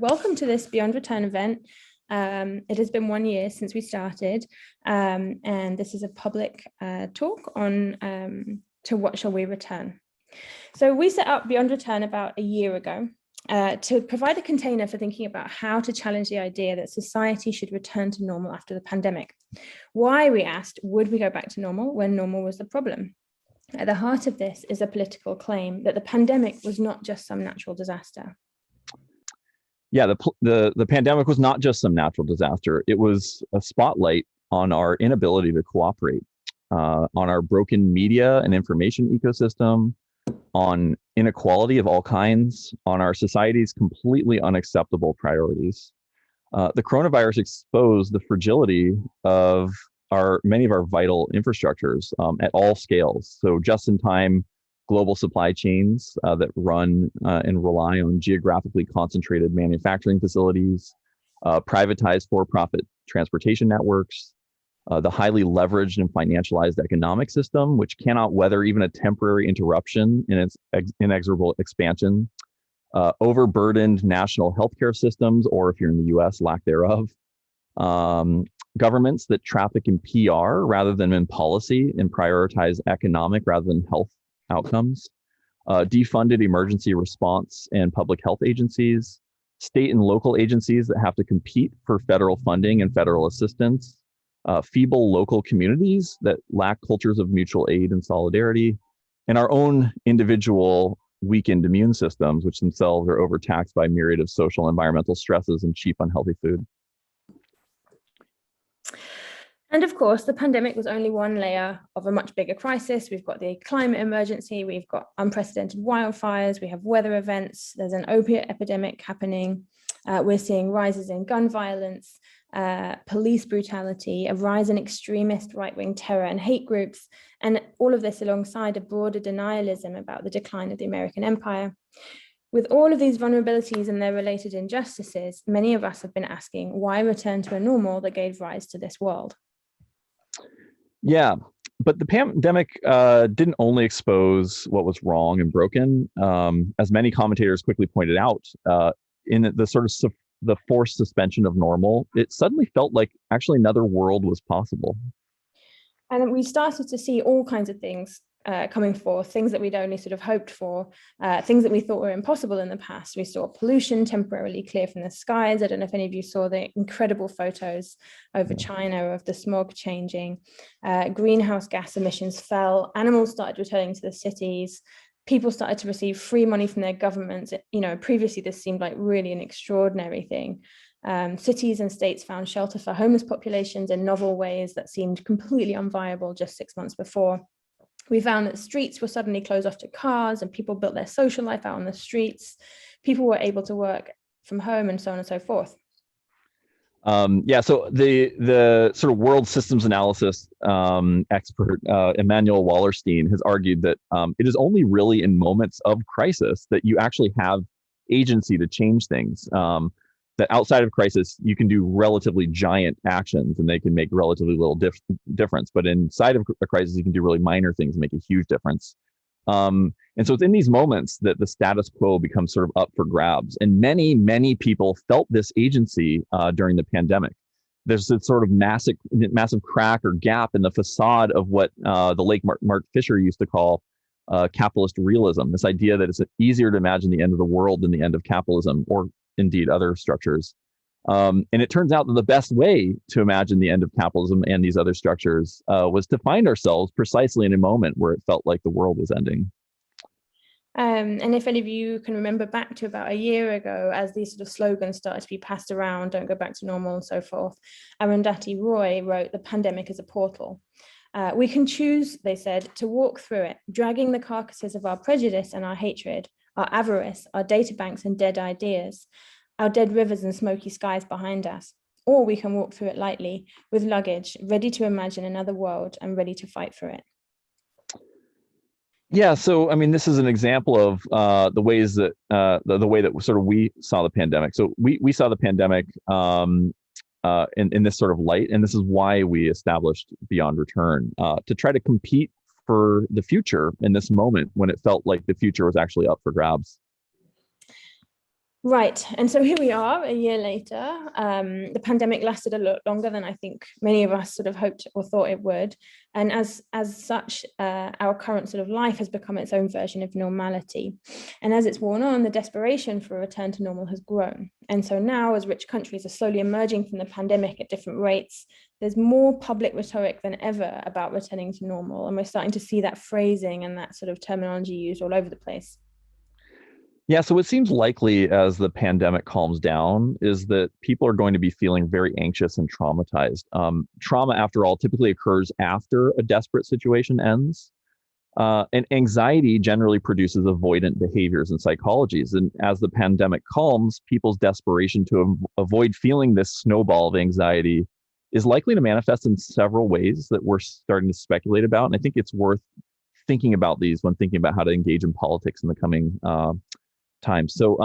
Welcome to this Beyond Return event. It has been 1 year since we started, and this is a public talk on to what shall we return. So we set up Beyond Return about a year ago to provide a container for thinking about how to challenge the idea that society should return to normal after the pandemic. Why, we asked, would we go back to normal when normal was the problem? At the heart of this is a political claim that the pandemic was not just some natural disaster. Yeah, the pandemic was not just some natural disaster. It was a spotlight on our inability to cooperate, on our broken media and information ecosystem, on inequality of all kinds, on our society's completely unacceptable priorities. The coronavirus exposed the fragility of many of our vital infrastructures at all scales. So just-in-time global supply chains that run and rely on geographically concentrated manufacturing facilities, privatized for-profit transportation networks, the highly leveraged and financialized economic system, which cannot weather even a temporary interruption in its inexorable expansion, overburdened national healthcare systems, or if you're in the US, lack thereof, governments that traffic in PR rather than in policy and prioritize economic rather than health outcomes, defunded emergency response and public health agencies, state and local agencies that have to compete for federal funding and federal assistance, feeble local communities that lack cultures of mutual aid and solidarity, and our own individual weakened immune systems, which themselves are overtaxed by a myriad of social and environmental stresses and cheap, unhealthy food. And of course, the pandemic was only one layer of a much bigger crisis. We've got the climate emergency, we've got unprecedented wildfires, we have weather events, there's an opiate epidemic happening. We're seeing rises in gun violence, police brutality, a rise in extremist right-wing terror and hate groups, and all of this alongside a broader denialism about the decline of the American empire. With all of these vulnerabilities and their related injustices, many of us have been asking, why return to a normal that gave rise to this world? Yeah, but the pandemic didn't only expose what was wrong and broken. As many commentators quickly pointed out, in the sort of the forced suspension of normal, it suddenly felt like actually another world was possible. And we started to see all kinds of things coming forth, things that we'd only sort of hoped for, things that we thought were impossible in the past. We saw pollution temporarily clear from the skies. I don't know if any of you saw the incredible photos over China of the smog changing. Greenhouse gas emissions fell. Animals started returning to the cities. People started to receive free money from their governments. You know, previously this seemed like really an extraordinary thing. Cities and states found shelter for homeless populations in novel ways that seemed completely unviable just 6 months before. We found that streets were suddenly closed off to cars and people built their social life out on the streets. People were able to work from home and so on and so forth. Yeah, so the sort of world systems analysis expert, Emmanuel Wallerstein, has argued that it is only really in moments of crisis that you actually have agency to change things. That outside of crisis, you can do relatively giant actions and they can make relatively little difference. But inside of a crisis, you can do really minor things and make a huge difference. And so it's in these moments that the status quo becomes sort of up for grabs. And many, many people felt this agency during the pandemic. There's this sort of massive crack or gap in the facade of what the late Mark Fisher used to call capitalist realism, this idea that it's easier to imagine the end of the world than the end of capitalism, or indeed other structures. And it turns out that the best way to imagine the end of capitalism and these other structures was to find ourselves precisely in a moment where it felt like the world was ending. And if any of you can remember back to about a year ago, as these sort of slogans started to be passed around, don't go back to normal and so forth, Arundhati Roy wrote, "The pandemic is a portal. We can choose," they said, "to walk through it, dragging the carcasses of our prejudice and our hatred, our avarice, our data banks and dead ideas, our dead rivers and smoky skies behind us. Or we can walk through it lightly, with luggage, ready to imagine another world and ready to fight for it." Yeah, so I mean, this is an example of the ways that the way that sort of we saw the pandemic. So we saw the pandemic in this sort of light, and this is why we established Beyond Return, to try to compete for the future in this moment when it felt like the future was actually up for grabs. Right. And so here we are a year later. The pandemic lasted a lot longer than I think many of us sort of hoped or thought it would. And as such, our current sort of life has become its own version of normality. And as it's worn on, the desperation for a return to normal has grown. And so now, as rich countries are slowly emerging from the pandemic at different rates, there's more public rhetoric than ever about returning to normal. And we're starting to see that phrasing and that sort of terminology used all over the place. Yeah, so what seems likely as the pandemic calms down is that people are going to be feeling very anxious and traumatized. Trauma, after all, typically occurs after a desperate situation ends. And anxiety generally produces avoidant behaviors and psychologies. And as the pandemic calms, people's desperation to avoid feeling this snowball of anxiety is likely to manifest in several ways that we're starting to speculate about. And I think it's worth thinking about these when thinking about how to engage in politics in the coming time. So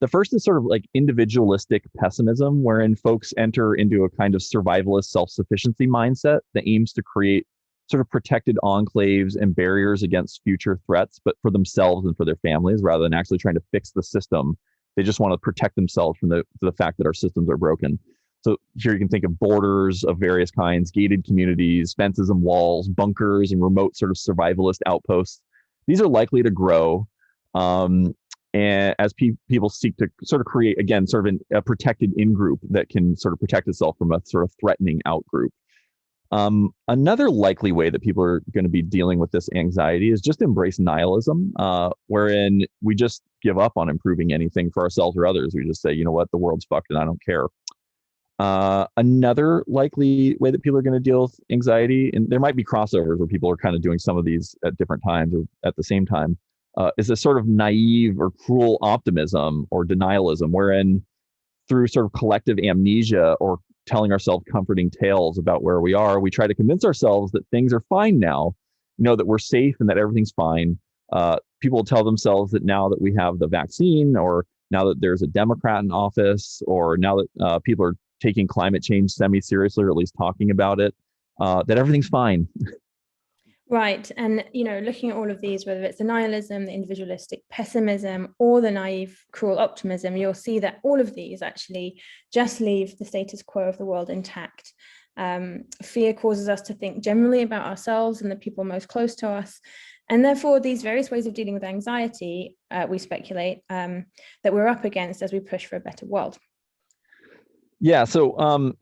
the first is sort of like individualistic pessimism, wherein folks enter into a kind of survivalist self-sufficiency mindset that aims to create sort of protected enclaves and barriers against future threats, but for themselves and for their families, rather than actually trying to fix the system. They just want to protect themselves from the fact that our systems are broken. So here you can think of borders of various kinds, gated communities, fences and walls, bunkers, and remote sort of survivalist outposts. These are likely to grow. And as people seek to sort of create, again, sort of a protected in-group that can sort of protect itself from a sort of threatening out-group. Another likely way that people are going to be dealing with this anxiety is just embrace nihilism, wherein we just give up on improving anything for ourselves or others. We just say, you know what, the world's fucked and I don't care. Another likely way that people are going to deal with anxiety, and there might be crossovers where people are kind of doing some of these at different times or at the same time, is a sort of naive or cruel optimism or denialism, wherein through sort of collective amnesia or telling ourselves comforting tales about where we are, we try to convince ourselves that things are fine now, that we're safe and that everything's fine. People will tell themselves that now that we have the vaccine, or now that there's a Democrat in office, or now that people are taking climate change semi-seriously, or at least talking about it, that everything's fine. Right. And, looking at all of these, whether it's the nihilism, the individualistic pessimism, or the naive, cruel optimism, you'll see that all of these actually just leave the status quo of the world intact. Fear causes us to think generally about ourselves and the people most close to us. And therefore, these various ways of dealing with anxiety, we speculate, that we're up against as we push for a better world. Yeah. So,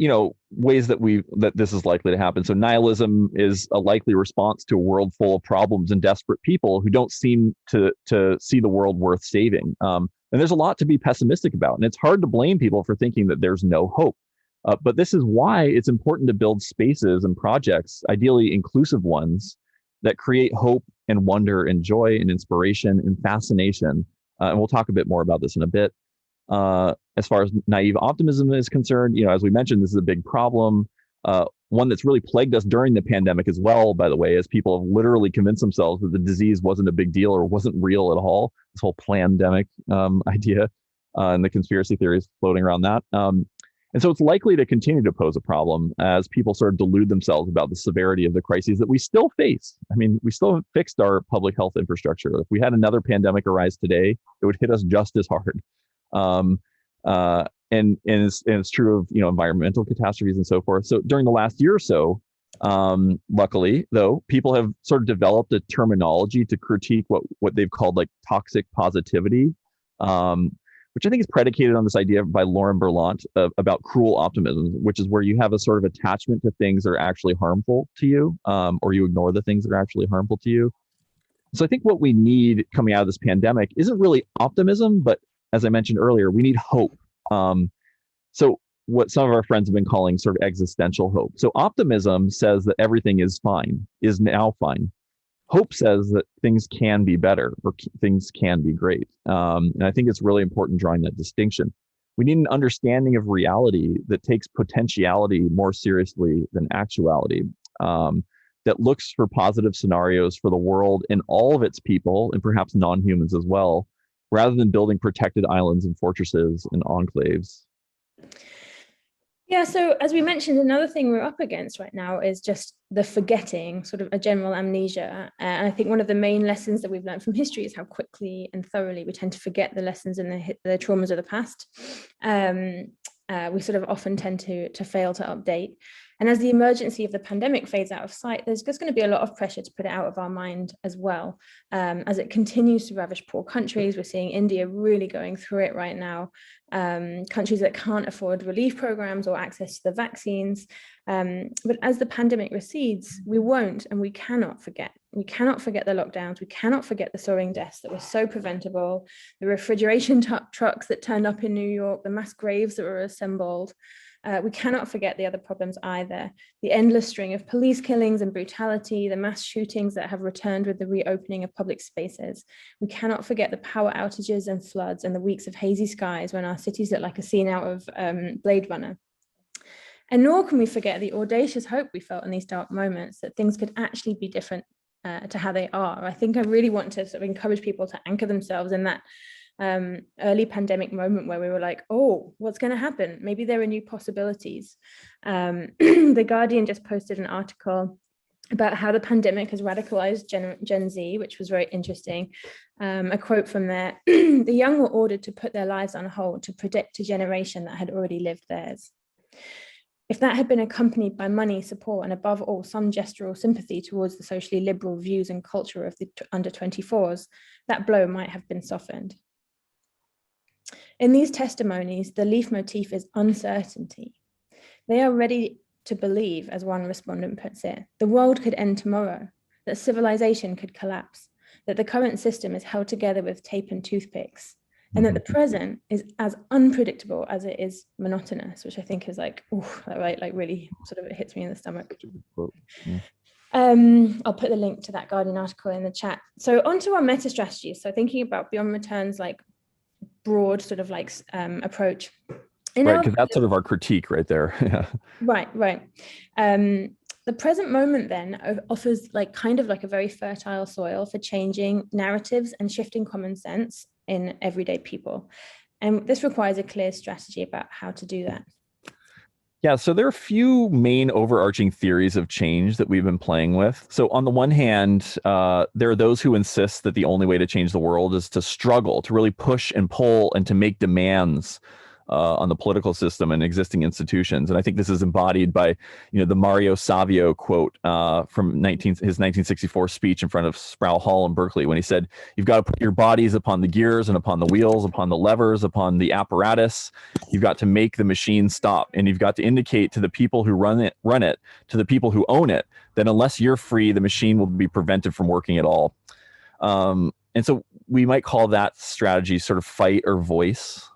ways that this is likely to happen. So nihilism is a likely response to a world full of problems and desperate people who don't seem to see the world worth saving. And there's a lot to be pessimistic about. And it's hard to blame people for thinking that there's no hope. But this is why it's important to build spaces and projects, ideally inclusive ones, that create hope and wonder and joy and inspiration and fascination. And we'll talk a bit more about this in a bit. As far as naive optimism is concerned, as we mentioned, this is a big problem. One that's really plagued us during the pandemic as well, by the way, as people have literally convinced themselves that the disease wasn't a big deal or wasn't real at all. This whole plandemic idea and the conspiracy theories floating around that. And so it's likely to continue to pose a problem as people sort of delude themselves about the severity of the crises that we still face. I mean, we still haven't fixed our public health infrastructure. If we had another pandemic arise today, it would hit us just as hard. And it's true of environmental catastrophes and so forth. So during the last year or so, luckily though, people have sort of developed a terminology to critique what they've called like toxic positivity, which I think is predicated on this idea by Lauren Berlant about cruel optimism, which is where you have a sort of attachment to things that are actually harmful to you, or you ignore the things that are actually harmful to you. So I think what we need coming out of this pandemic isn't really optimism, but as I mentioned earlier, we need hope. So what some of our friends have been calling sort of existential hope. So optimism says that everything is fine, is now fine. Hope says that things can be better or things can be great. And I think it's really important drawing that distinction. We need an understanding of reality that takes potentiality more seriously than actuality, that looks for positive scenarios for the world and all of its people, and perhaps non-humans as well, rather than building protected islands and fortresses and enclaves. Yeah, so as we mentioned, another thing we're up against right now is just the forgetting, sort of a general amnesia. And I think one of the main lessons that we've learned from history is how quickly and thoroughly we tend to forget the lessons and the traumas of the past. We sort of often tend to fail to update. And as the emergency of the pandemic fades out of sight, there's just going to be a lot of pressure to put it out of our mind as well. As it continues to ravage poor countries, we're seeing India really going through it right now. Countries that can't afford relief programs or access to the vaccines. But as the pandemic recedes, we won't and we cannot forget. We cannot forget the lockdowns. We cannot forget the soaring deaths that were so preventable, the refrigeration trucks that turned up in New York, the mass graves that were assembled. We cannot forget the other problems either. The endless string of police killings and brutality, the mass shootings that have returned with the reopening of public spaces. We cannot forget the power outages and floods and the weeks of hazy skies when our cities look like a scene out of Blade Runner. And nor can we forget the audacious hope we felt in these dark moments that things could actually be different to how they are. I think I really want to sort of encourage people to anchor themselves in that early pandemic moment where we were like, oh, what's going to happen? Maybe there are new possibilities. The Guardian just posted an article about how the pandemic has radicalized Gen Z, which was very interesting. A quote from there: the young were ordered to put their lives on hold to predict a generation that had already lived theirs. If that had been accompanied by money, support, and above all, some gestural sympathy towards the socially liberal views and culture of the under 24s, that blow might have been softened. In these testimonies, the leitmotif is uncertainty. They are ready to believe, as one respondent puts it, the world could end tomorrow, that civilization could collapse, that the current system is held together with tape and toothpicks, and that the present is as unpredictable as it is monotonous, which I think is like, oh, right, like really sort of it hits me in the stomach. Yeah. I'll put the link to that Guardian article in the chat. So onto our meta strategies. So thinking about Beyond Return's like broad sort of like approach. Right, because that's sort of our critique right there. Yeah. Right. The present moment then offers like kind of like a very fertile soil for changing narratives and shifting common sense in everyday people. And this requires a clear strategy about how to do that. Yeah, so there are a few main overarching theories of change that we've been playing with. So on the one hand, there are those who insist that the only way to change the world is to struggle, to really push and pull and to make demands on the political system and existing institutions. And I think this is embodied by, the Mario Savio quote from his 1964 speech in front of Sproul Hall in Berkeley, when he said, "You've got to put your bodies upon the gears and upon the wheels, upon the levers, upon the apparatus. You've got to make the machine stop. And you've got to indicate to the people who run it, to the people who own it, that unless you're free, the machine will be prevented from working at all." And so we might call that strategy sort of fight or voice.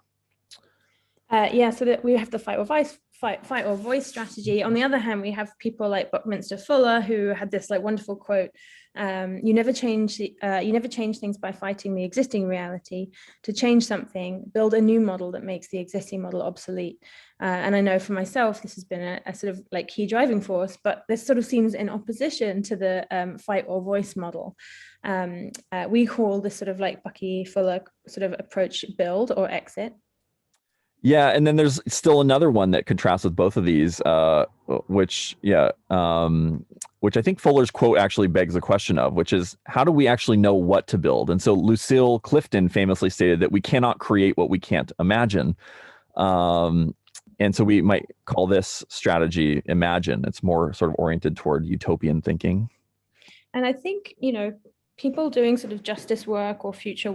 So that we have the fight or voice strategy. On the other hand, we have people like Buckminster Fuller, who had this like wonderful quote: "You never change things by fighting the existing reality. To change something, build a new model that makes the existing model obsolete." And I know for myself, this has been a sort of like key driving force, but this sort of seems in opposition to the fight or voice model. We call this sort of like Bucky Fuller sort of approach build or exit. Yeah, and then there's still another one that contrasts with both of these, which I think Fuller's quote actually begs the question of, which is, how do we actually know what to build? And so Lucille Clifton famously stated that we cannot create what we can't imagine. And so we might call this strategy imagine. It's more sort of oriented toward utopian thinking. And I think, people doing sort of justice work or future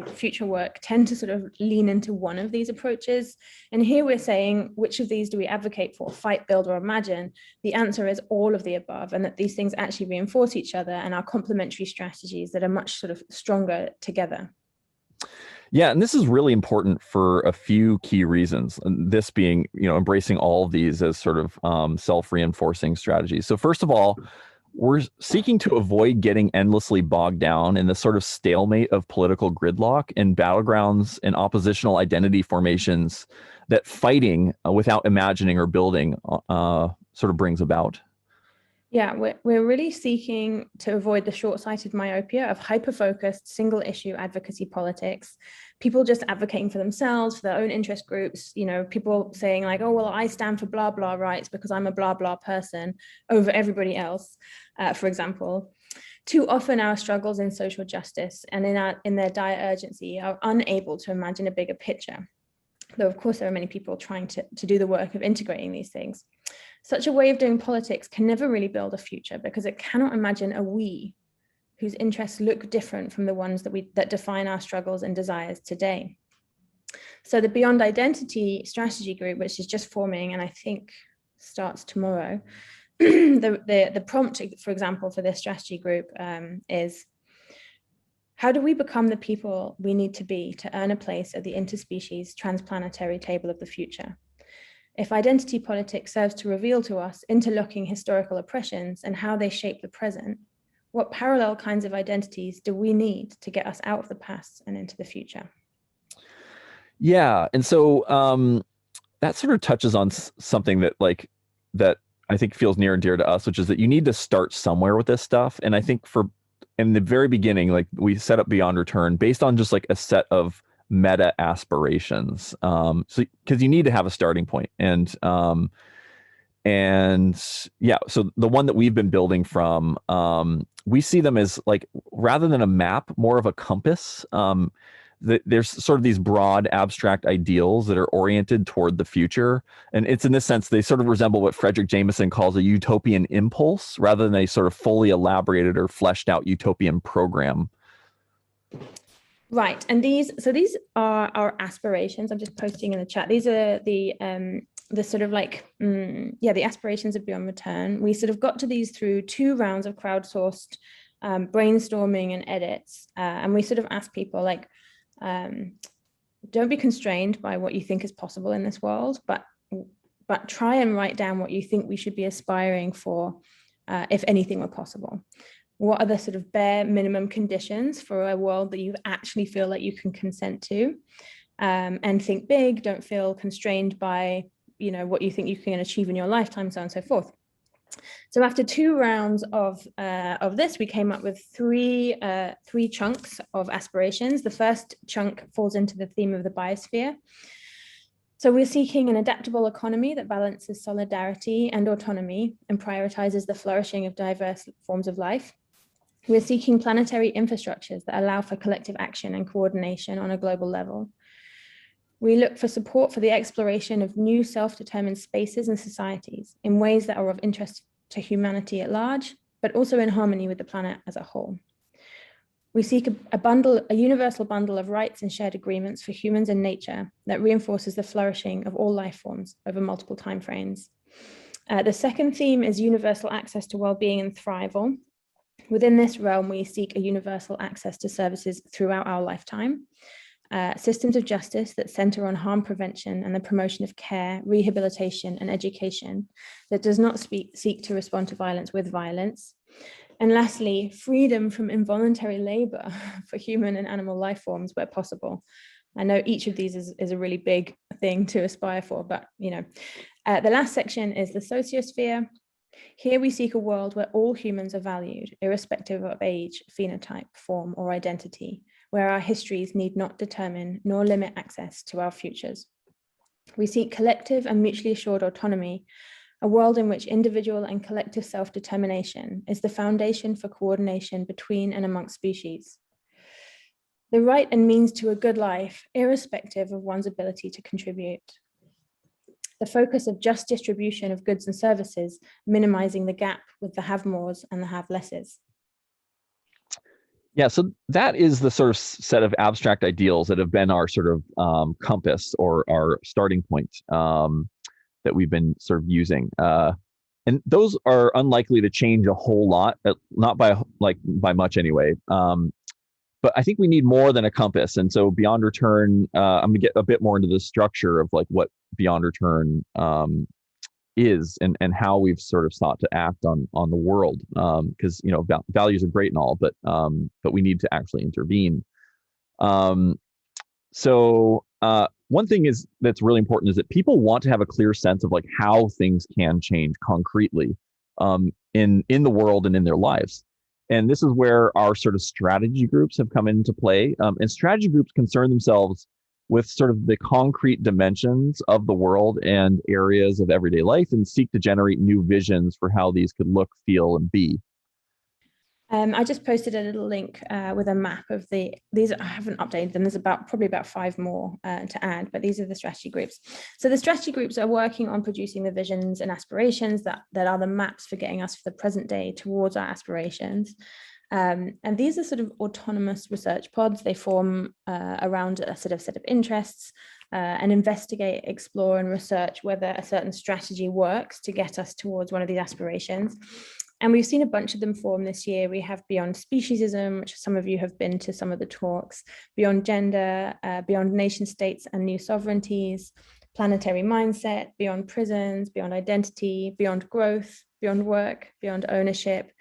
work tend to sort of lean into one of these approaches. And here we're saying, which of these do we advocate for, fight, build, or imagine? The answer is all of the above, and that these things actually reinforce each other and are complementary strategies that are much sort of stronger together. Yeah, and this is really important for a few key reasons. And this being, embracing all of these as sort of self-reinforcing strategies. So first of all, we're seeking to avoid getting endlessly bogged down in the sort of stalemate of political gridlock and battlegrounds and oppositional identity formations that fighting without imagining or building sort of brings about. Yeah, we're really seeking to avoid the short-sighted myopia of hyper-focused single-issue advocacy politics, people just advocating for themselves, for their own interest groups, people saying like, oh, well, I stand for blah, blah rights because I'm a blah, blah person over everybody else, for example. Too often our struggles in social justice and in their dire urgency are unable to imagine a bigger picture. Though, of course, there are many people trying to do the work of integrating these things. Such a way of doing politics can never really build a future because it cannot imagine a we whose interests look different from the ones that define our struggles and desires today. So the Beyond Identity strategy group, which is just forming and I think starts tomorrow, the prompt, for example, for this strategy group is, how do we become the people we need to be to earn a place at the interspecies transplanetary table of the future? If identity politics serves to reveal to us interlocking historical oppressions and how they shape the present, what parallel kinds of identities do we need to get us out of the past and into the future? Yeah, and so that sort of touches on something that I think feels near and dear to us, which is that you need to start somewhere with this stuff. And I think in the very beginning, like we set up Beyond Return based on just like a set of meta aspirations. So because you need to have a starting point, and yeah, so the one that we've been building from, we see them as like, rather than a map, more of a compass. There's sort of these broad abstract ideals that are oriented toward the future. And it's in this sense, they sort of resemble what Frederick Jameson calls a utopian impulse rather than a sort of fully elaborated or fleshed out utopian program. Right. And these are our aspirations. I'm just posting in the chat. These are the sort of like, the aspirations of Beyond Return. We sort of got to these through 2 rounds of crowdsourced brainstorming and edits. And we sort of asked people like, don't be constrained by what you think is possible in this world, but try and write down what you think we should be aspiring for, if anything were possible. What are the sort of bare minimum conditions for a world that you actually feel like you can consent to? And think big, don't feel constrained by, what you think you can achieve in your lifetime, so on and so forth. So after 2 rounds of this, we came up with three chunks of aspirations. The first chunk falls into the theme of the biosphere. So we're seeking an adaptable economy that balances solidarity and autonomy and prioritizes the flourishing of diverse forms of life. We're seeking planetary infrastructures that allow for collective action and coordination on a global level. We look for support for the exploration of new self-determined spaces and societies in ways that are of interest to humanity at large, but also in harmony with the planet as a whole. We seek a universal bundle of rights and shared agreements for humans and nature that reinforces the flourishing of all life forms over multiple timeframes. The second theme is universal access to well-being and thrival. Within this realm, we seek a universal access to services throughout our lifetime, systems of justice that center on harm prevention and the promotion of care, rehabilitation, and education that does not seek to respond to violence with violence. And lastly, freedom from involuntary labor for human and animal life forms where possible. I know each of these is a really big thing to aspire for, but the last section is the sociosphere. Here we seek a world where all humans are valued, irrespective of age, phenotype, form, or identity, where our histories need not determine nor limit access to our futures. We seek collective and mutually assured autonomy, a world in which individual and collective self-determination is the foundation for coordination between and amongst species. The right and means to a good life, irrespective of one's ability to contribute. The focus of just distribution of goods and services, minimizing the gap with the have-mores and the have-lesses. Yeah, so that is the sort of set of abstract ideals that have been our sort of compass or our starting point that we've been sort of using. And those are unlikely to change a whole lot, not by much anyway. But I think we need more than a compass. And so Beyond Return, I'm gonna get a bit more into the structure of like what Beyond Return is and how we've sort of sought to act on the world. Because values are great and all, but we need to actually intervene. So one thing that's really important is that people want to have a clear sense of like how things can change concretely. in the world and in their lives. And this is where our sort of strategy groups have come into play. And strategy groups concern themselves with sort of the concrete dimensions of the world and areas of everyday life and seek to generate new visions for how these could look, feel, and be. I just posted a little link with a map of these. I haven't updated them. There's probably about 5 more to add, but these are the strategy groups. So the strategy groups are working on producing the visions and aspirations that are the maps for getting us for the present day towards our aspirations. And these are sort of autonomous research pods. They form around a sort of set of interests and investigate, explore, and research whether a certain strategy works to get us towards one of these aspirations. And we've seen a bunch of them form this year. We have Beyond Speciesism, which some of you have been to some of the talks, Beyond Gender, Beyond Nation States and New Sovereignties, Planetary Mindset, Beyond Prisons, Beyond Identity, Beyond Growth, Beyond Work, Beyond Ownership,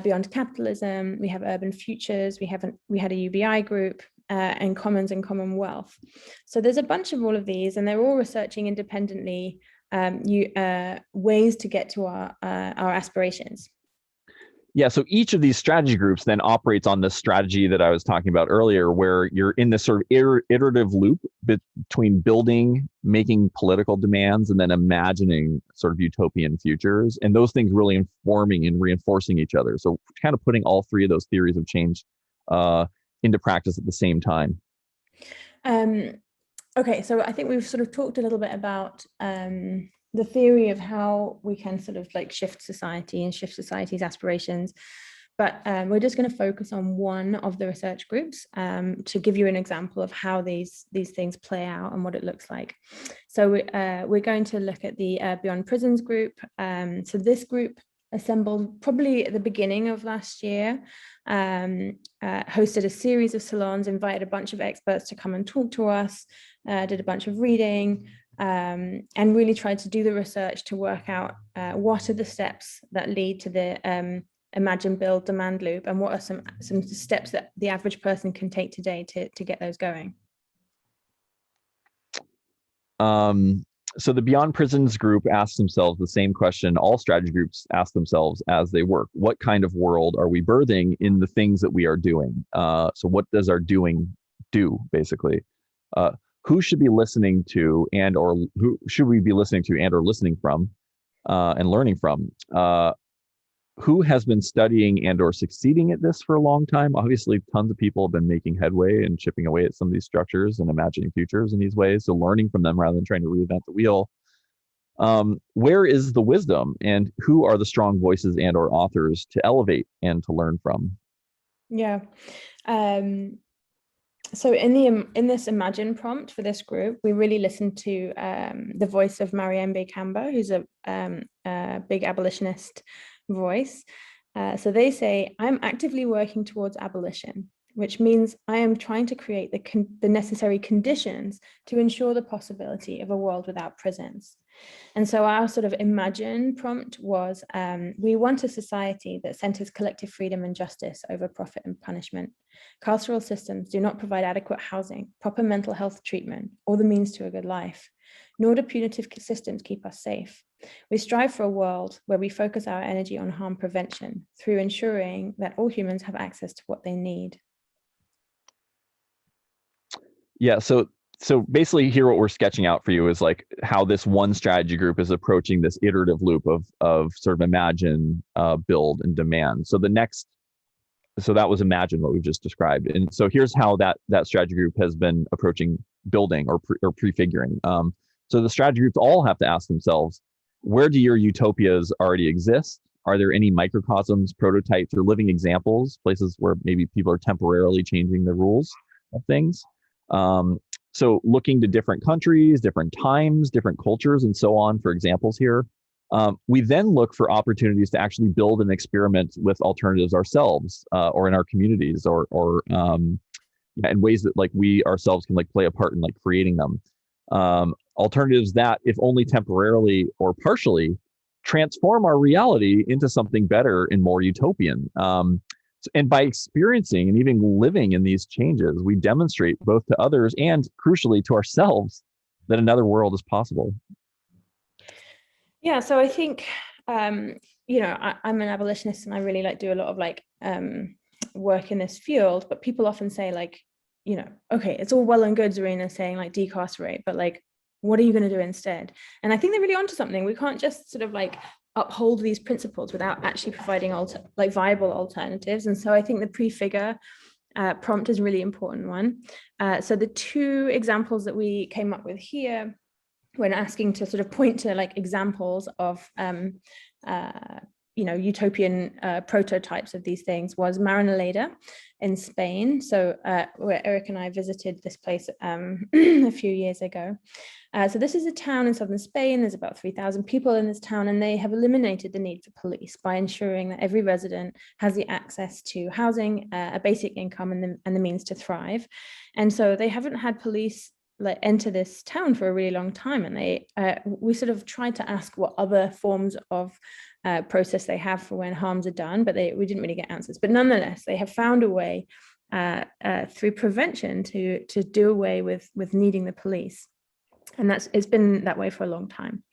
Beyond Capitalism. We have Urban Futures. We had a UBI group, and Commons and Commonwealth. So there's a bunch of all of these, and they're all researching independently ways to get to our aspirations. Yeah, so each of these strategy groups then operates on this strategy that I was talking about earlier, where you're in this sort of iterative loop between building, making political demands, and then imagining sort of utopian futures. And those things really informing and reinforcing each other. So kind of putting all 3 of those theories of change into practice at the same time. Okay, so I think we've sort of talked a little bit about the theory of how we can sort of like shift society and shift society's aspirations. But we're just going to focus on one of the research groups to give you an example of how these things play out and what it looks like. So we're going to look at the Beyond Prisons group. So this group assembled probably at the beginning of last year, hosted a series of salons, invited a bunch of experts to come and talk to us, did a bunch of reading, and really tried to do the research to work out what are the steps that lead to the imagine, build, demand loop, and what are some steps that the average person can take today to get those going. So the Beyond Prisons group asks themselves the same question all strategy groups ask themselves as they work. What kind of world are we birthing in the things that we are doing? So what does our doing do, basically? Who should be listening to or who should we be listening to and or listening from and learning from? Who has been studying and or succeeding at this for a long time? Obviously, tons of people have been making headway and chipping away at some of these structures and imagining futures in these ways. So learning from them rather than trying to reinvent the wheel. Where is the wisdom, and who are the strong voices and or authors to elevate and to learn from? Yeah. So in this imagine prompt for this group, we really listened to the voice of Mariembe Kamba, who's a big abolitionist voice. So they say, I'm actively working towards abolition, which means I am trying to create the necessary conditions to ensure the possibility of a world without prisons. And so our sort of imagine prompt was, we want a society that centers collective freedom and justice over profit and punishment. Carceral systems do not provide adequate housing, proper mental health treatment, or the means to a good life, nor do punitive systems keep us safe. We strive for a world where we focus our energy on harm prevention through ensuring that all humans have access to what they need. Yeah, so basically here what we're sketching out for you is like how this one strategy group is approaching this iterative loop of sort of imagine, build, and demand. So that was imagine, what we've just described. And so here's how that strategy group has been approaching building or prefiguring. So the strategy groups all have to ask themselves, where do your utopias already exist? Are there any microcosms, prototypes, or living examples, places where maybe people are temporarily changing the rules of things? So looking to different countries, different times, different cultures, and so on for examples here. We then look for opportunities to actually build and experiment with alternatives ourselves, or in our communities, or in ways that like we ourselves can like play a part in like creating them. Alternatives that, if only temporarily or partially, transform our reality into something better and more utopian. And by experiencing and even living in these changes, we demonstrate both to others and, crucially, to ourselves that another world is possible. Yeah, so I think, I'm an abolitionist and I really do a lot of work in this field, but people often say okay, it's all well and good, Zarinah, saying decarcerate, but what are you going to do instead? And I think they're really onto something. We can't just sort of uphold these principles without actually providing viable alternatives. And so I think the prefigure prompt is a really important one. So the two examples that we came up with here when asking to sort of point to examples of utopian prototypes of these things was Marinaleda in Spain. So where Eric and I visited this place a few years ago. So this is a town in southern Spain. There's about 3,000 people in this town, and they have eliminated the need for police by ensuring that every resident has the access to housing, a basic income, and the means to thrive. And so they haven't had police enter this town for a really long time. And we sort of tried to ask what other forms of process they have for when harms are done, but we didn't really get answers. But nonetheless, they have found a way through prevention to do away with needing the police. And it's been that way for a long time.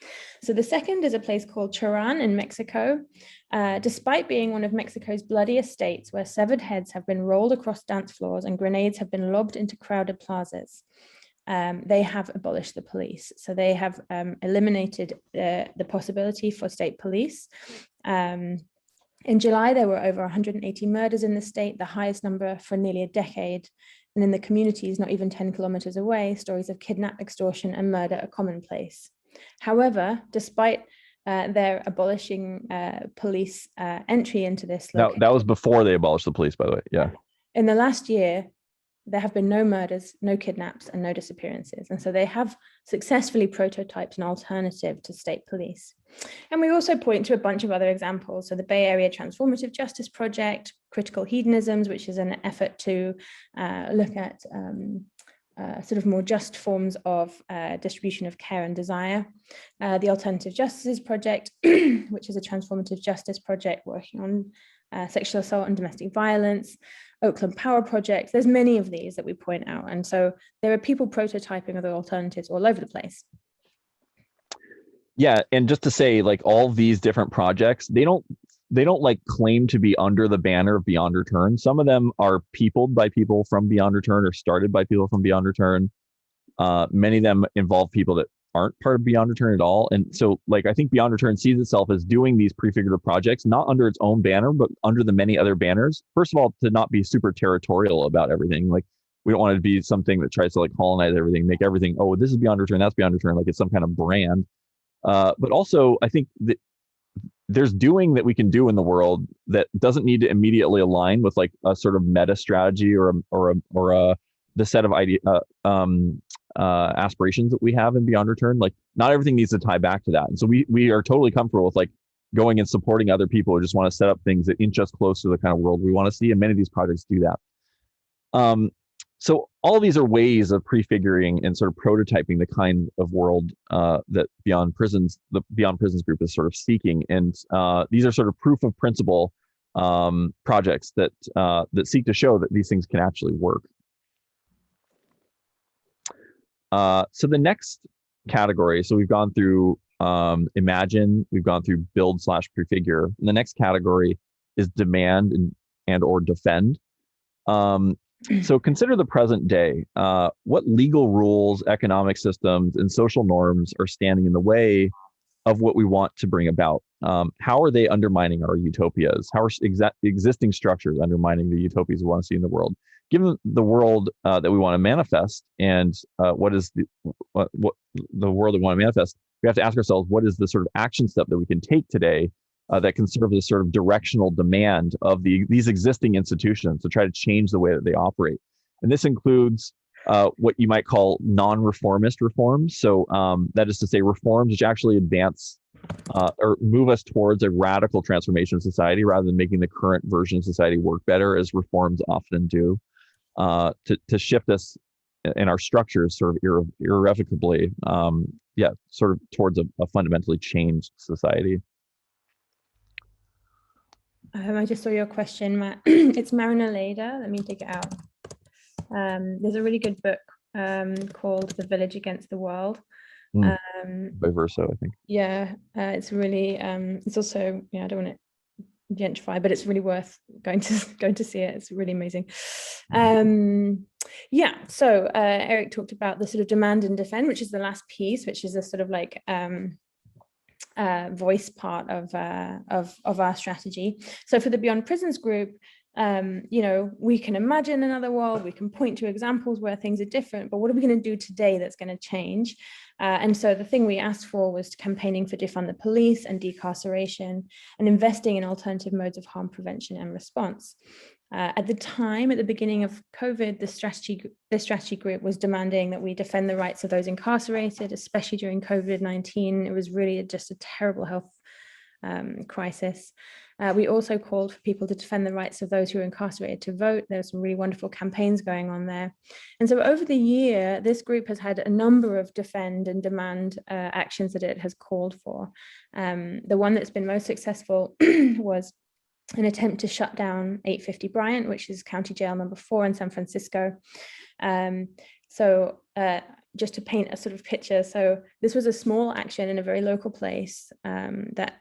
So the second is a place called Cherán in Mexico. Despite being one of Mexico's bloodiest states, where severed heads have been rolled across dance floors and grenades have been lobbed into crowded plazas, they have abolished the police. So they have eliminated the possibility for state police. In July, there were over 180 murders in the state, the highest number for nearly a decade. And in the communities not even 10 kilometers away, stories of kidnap, extortion, and murder are commonplace. However, despite their abolishing police entry into this location, that was before they abolished the police, by the way. Yeah. In the last year, there have been no murders, no kidnaps, and no disappearances. And so they have successfully prototyped an alternative to state police. And we also point to a bunch of other examples. So the Bay Area Transformative Justice Project, Critical Hedonisms, which is an effort to look at sort of more just forms of distribution of care and desire. The Alternative Justices Project, which is a transformative justice project working on sexual assault and domestic violence. Oakland Power Project. There's many of these that we point out. And so there are people prototyping other alternatives all over the place. Yeah. And just to say, all these different projects, they don't claim to be under the banner of Beyond Return. Some of them are peopled by people from Beyond Return or started by people from Beyond Return. Many of them involve people that aren't part of Beyond Return at all. And so I think Beyond Return sees itself as doing these prefigurative projects, not under its own banner, but under the many other banners. First of all, to not be super territorial about everything. We don't want it to be something that tries to colonize everything, make everything, oh, this is Beyond Return, that's Beyond Return, it's some kind of brand. But also, I think that there's doing that we can do in the world that doesn't need to immediately align with a sort of meta strategy or the set of aspirations that we have in Beyond Return. Not everything needs to tie back to that. And so we are totally comfortable with going and supporting other people who just want to set up things that inch us close to the kind of world we want to see. And many of these projects do that. So all of these are ways of prefiguring and sort of prototyping the kind of world that the Beyond Prisons group is sort of seeking. And these are sort of proof of principle projects that seek to show that these things can actually work. So the next category, so we've gone through imagine, we've gone through build/prefigure. And the next category is demand and or defend. So consider the present day. What legal rules, economic systems, and social norms are standing in the way of what we want to bring about? How are they undermining our utopias? How are existing structures undermining the utopias we want to see in the world? Given the world that we want to manifest, and what the world we want to manifest, we have to ask ourselves, what is the sort of action step that we can take today that can serve as sort of directional demand of these existing institutions to try to change the way that they operate? And this includes what you might call non-reformist reforms. So that is to say, reforms which actually advance or move us towards a radical transformation of society rather than making the current version of society work better, as reforms often do, to shift us in our structures sort of irrevocably, sort of towards a fundamentally changed society. I just saw your question, Matt. It's Marinaleda. Let me take it out. There's a really good book called The Village Against the World. By verso, I think. Yeah, it's really, it's also, I don't want to gentrify, but it's really worth going to see it. It's really amazing. So Eric talked about the sort of demand and defend, which is the last piece, which is a sort of like voice part of our strategy. So for the Beyond Prisons group, we can imagine another world, we can point to examples where things are different, but what are we going to do today that's going to change? And so the thing we asked for was campaigning for defund the police and decarceration and investing in alternative modes of harm prevention and response. At the time, at the beginning of COVID, the strategy group was demanding that we defend the rights of those incarcerated, especially during COVID-19. It was really just a terrible health crisis. We also called for people to defend the rights of those who are incarcerated to vote. There were some really wonderful campaigns going on there. And so over the year, this group has had a number of defend and demand actions that it has called for. The one that's been most successful was an attempt to shut down 850 Bryant, which is County Jail number 4 in San Francisco. Just to paint a sort of picture, so this was a small action in a very local place that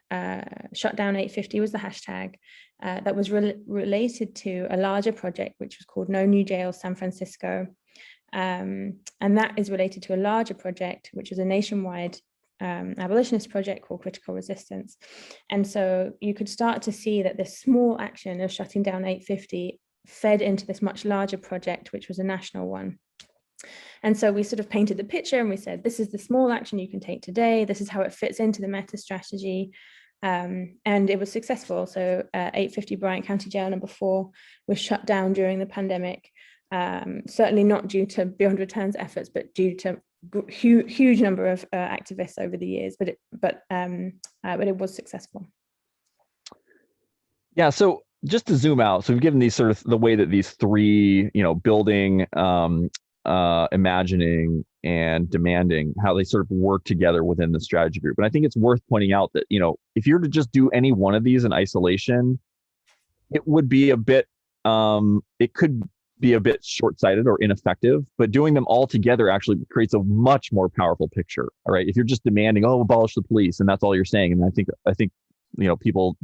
shut down 850 was the hashtag that was related to a larger project, which was called No New Jails San Francisco. And that is related to a larger project, which was a nationwide abolitionist project called Critical Resistance. And so you could start to see that this small action of shutting down 850 fed into this much larger project, which was a national one. And so we sort of painted the picture and we said, this is the small action you can take today. This is how it fits into the meta strategy. And it was successful. So 850 Bryant County Jail number 4 was shut down during the pandemic, certainly not due to Beyond Return's efforts, but due to huge number of activists over the years, but it was successful. Yeah, so just to zoom out, so we've given these sort of the way that these three, building, imagining, and demanding, how they sort of work together within the strategy group. And I think it's worth pointing out that, if you're to just do any one of these in isolation, it would be a bit, it could be a bit short-sighted or ineffective, but doing them all together actually creates a much more powerful picture. All right. If you're just demanding, abolish the police, and that's all you're saying. And I think, people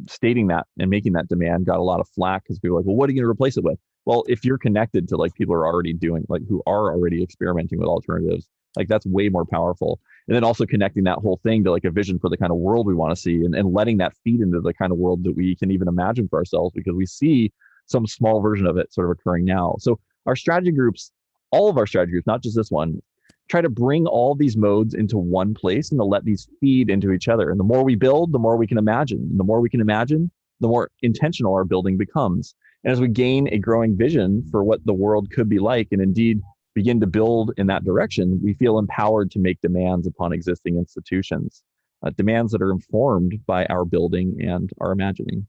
stating that and making that demand got a lot of flack because people are like, well, what are you going to replace it with? Well, if you're connected to people who are already experimenting with alternatives, that's way more powerful. And then also connecting that whole thing to a vision for the kind of world we want to see, and letting that feed into the kind of world that we can even imagine for ourselves, because we see some small version of it sort of occurring now. So our strategy groups, all of our strategy groups, not just this one, try to bring all these modes into one place and to let these feed into each other. And the more we build, the more we can imagine. And the more we can imagine, the more intentional our building becomes. And as we gain a growing vision for what the world could be like, and indeed begin to build in that direction, we feel empowered to make demands upon existing institutions, demands that are informed by our building and our imagining.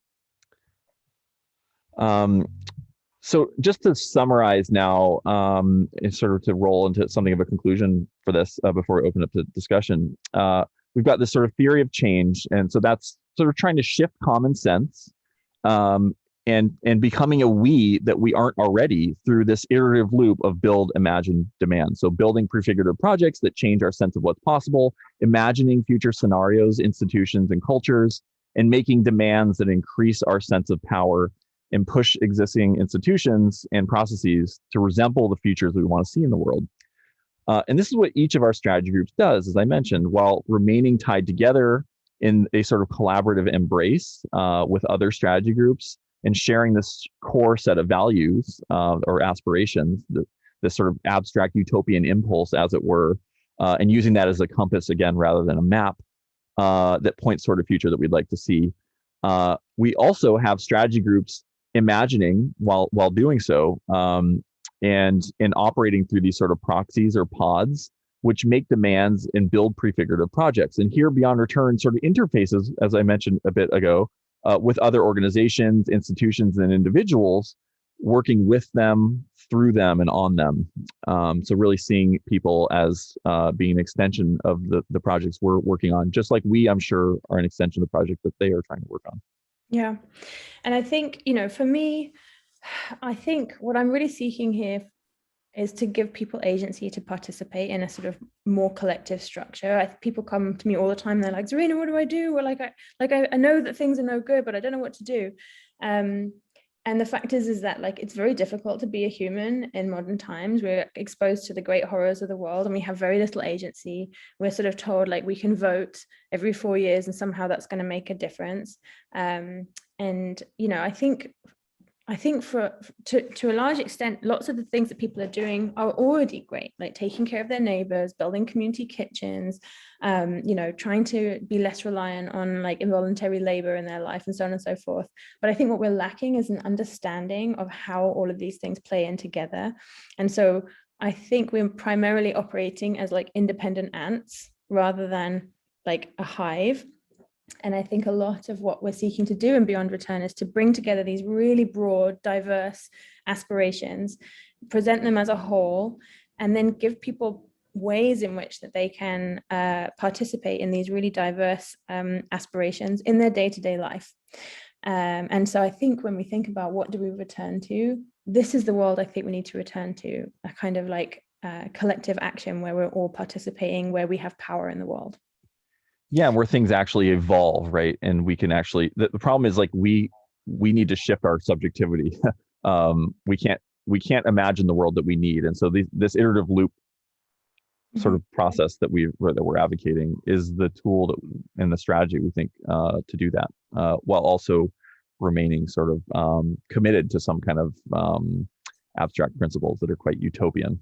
So just to summarize now, and sort of to roll into something of a conclusion for this before we open up to discussion, we've got this sort of theory of change. And so that's sort of trying to shift common sense and becoming a we that we aren't already through this iterative loop of build, imagine, demand. So building prefigurative projects that change our sense of what's possible, imagining future scenarios, institutions, and cultures, and making demands that increase our sense of power and push existing institutions and processes to resemble the futures we want to see in the world. And this is what each of our strategy groups does, as I mentioned, while remaining tied together in a sort of collaborative embrace with other strategy groups, and sharing this core set of values or aspirations, this sort of abstract utopian impulse, as it were, and using that as a compass, again, rather than a map that points toward a future that we'd like to see. We also have strategy groups imagining while doing so, and operating through these sort of proxies or pods, which make demands and build prefigurative projects. And here, Beyond Return sort of interfaces, as I mentioned a bit ago, with other organizations, institutions, and individuals, working with them, through them, and on them. So really seeing people as being an extension of the projects we're working on, just like we, I'm sure, are an extension of the project that they are trying to work on. Yeah. And I think, for me, I think what I'm really seeking here is to give people agency to participate in a sort of more collective structure. People come to me all the time. They're like, Zarinah, what do I do? Or I know that things are no good, but I don't know what to do. And the fact is that like it's very difficult to be a human in modern times. We're exposed to the great horrors of the world, and we have very little agency. We're sort of told like we can vote every 4 years, and somehow that's going to make a difference. And I think to a large extent, lots of the things that people are doing are already great, like taking care of their neighbors, building community kitchens, trying to be less reliant on like involuntary labor in their life and so on and so forth. But I think what we're lacking is an understanding of how all of these things play in together. And so I think we're primarily operating as like independent ants rather than like a hive. And I think a lot of what we're seeking to do in Beyond Return is to bring together these really broad, diverse aspirations, present them as a whole, and then give people ways in which that they can participate in these really diverse aspirations in their day-to-day life. And so I think when we think about what do we return to, this is the world I think we need to return to, a kind of like collective action where we're all participating, where we have power in the world. Yeah, where things actually evolve, right? And we can actually, the problem is like we need to shift our subjectivity. We can't imagine the world that we need. And so this iterative loop sort of process that we're advocating is the tool that and the strategy we think to do that, while also remaining sort of committed to some kind of abstract principles that are quite utopian.